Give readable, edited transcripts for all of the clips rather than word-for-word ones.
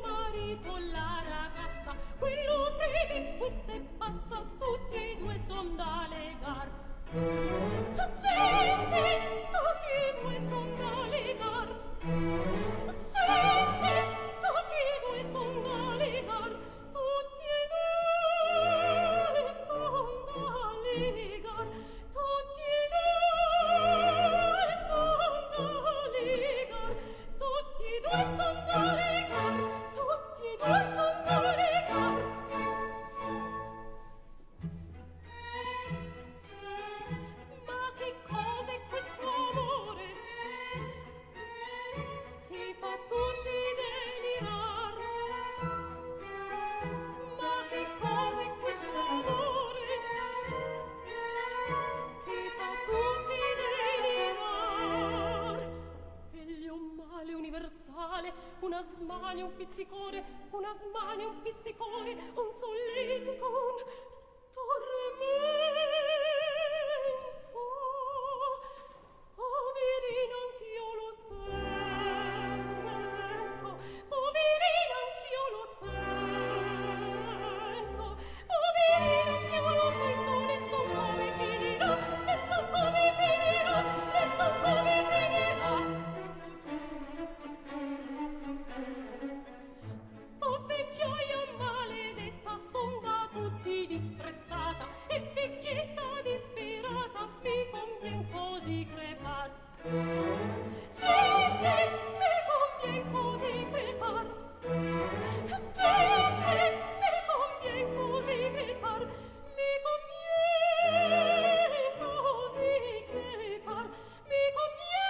marito la ragazza, quello freme, questa è pazza, tutti e due son da legar. Sì, tutti e due son da legar. Sì, tutti e due son da legar. Tutti e due son da legar. Tutti e due son da legar. Tutti e due son da legar. Tutti e due son da legar. Ma che cosa è questo amore che fa tutti delirar? Ma che cosa è questo amore che fa tutti delirar? Egli è un male universale, una smania, un pizzicore, una smania, un pizzicore, un solletico, un tormento. Poverina, anch'io lo sento. Poverina, anch'io lo sento. Poverina, anch'io lo sento. Ne so come finirà, ne so come finirà, ne so come finirà. Oh vecchioia maledetta, son da tutti disprezzata, e vecchietta disperata, mi convien così crepar. Sì, mi convien così crepar. Sì, mi convien così crepar. Mi convien così crepar. Mi convien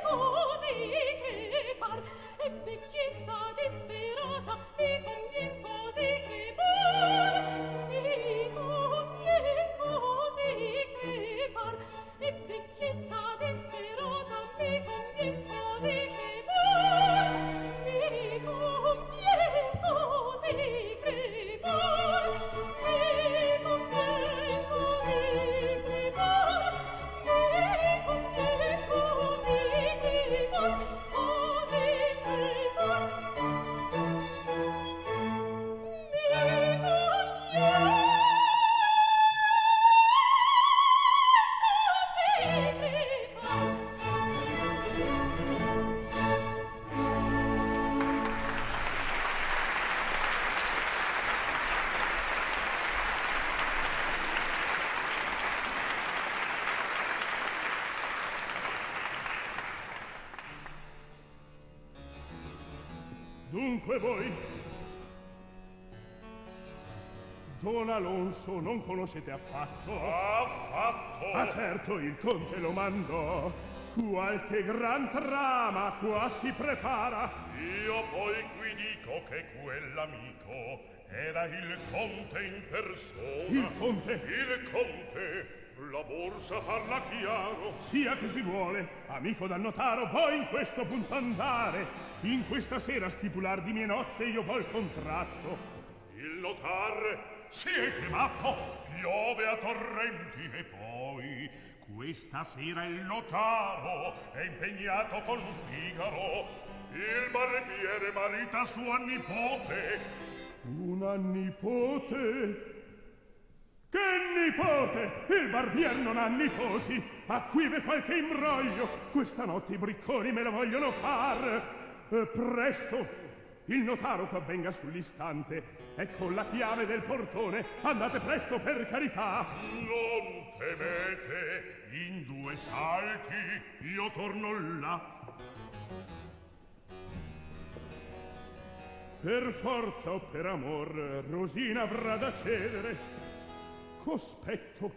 così crepar. E vecchietta disperata, mi convien così crepar. Mi convien così crepar. E vecchietta disperata, mi convien così crepar. Mi convien così crepar. Mi convien così crepar. Mi convien così crepar. Così crepar. Mi convien Dunque voi, Don Alonso, non conoscete affatto? Affatto? Ah, certo, il conte lo mandò. Qualche gran trama qua si prepara. Io poi qui dico che quell'amico era il conte in persona. Il conte? Il conte. La borsa parla chiaro. Sia che si vuole, amico dal notaro, voi in questo punto andare. In questa sera stipular di mie nozze io vol contratto. Il notar siete matto, piove a torrenti e poi questa sera il notaro è impegnato con Figaro. Il barbiere marita sua nipote. Una nipote? Che nipote? Il barbier non ha nipoti. A qui v'è qualche imbroglio. Questa notte i bricconi me la vogliono far. Presto, il notaro qua venga sull'istante. Ecco la chiave del portone. Andate presto, per carità. Non temete, in 2 salti io torno là. Per forza o per amor Rosina avrà da cedere. Cospetto,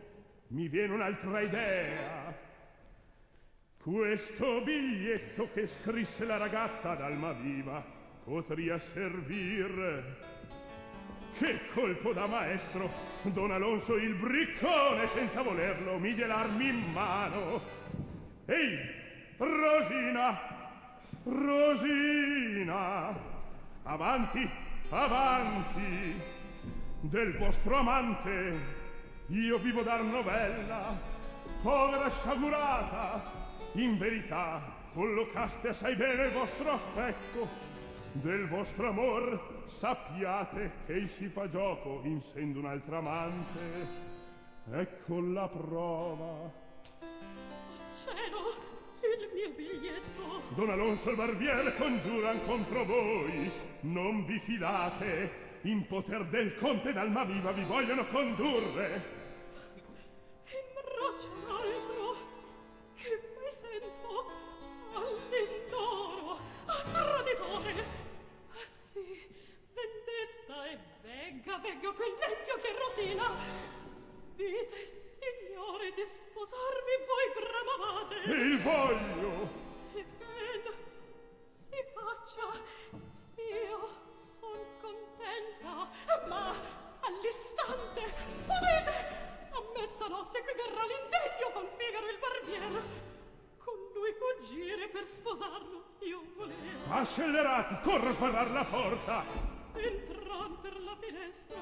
mi viene un'altra idea. Questo biglietto che scrisse la ragazza ad Almaviva potria servir. Che colpo da maestro! Don Alonso il briccone, senza volerlo, mi diede l'armi in mano. Ehi, Rosina! Rosina! Avanti, avanti! Del vostro amante io vivo dar novella. Povera sciagurata! In verità collocaste assai bene il vostro affetto. Del vostro amor sappiate che si fa gioco insendo un'altra amante. Ecco la prova. Cielo, il mio biglietto. Don Alonso il barbiere congiuran contro voi. Non vi fidate. In poter del conte d'Almaviva vi vogliono condurre. Imbrocio l'altro, che mi sento all'indoro, a traditore. Ah sì, vendetta e vegga quell'empio che rosina. Dite, signore, di sposarvi voi bramavate. E il voglio. Ebbene, si faccia. Io son contenta, ma all'istante, udite, a mezzanotte qui verrà l'indegno con Figaro il barbiere. Con lui fuggire per sposarlo io volevo. Accelerati, corra a sbarrar la porta. Entran per la finestra,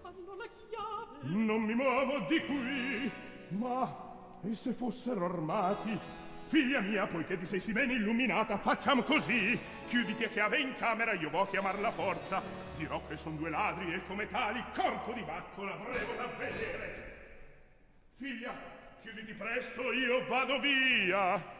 hanno la chiave. Non mi muovo di qui. Ma e se fossero armati? Figlia mia, poiché ti sei sì bene illuminata, facciamo così. Chiuditi a chiave in camera, io vo' chiamar la forza. Dirò che son due ladri e come tali corpo di bacco l'avremo da vedere. Figlia, chiuditi presto, io vado via.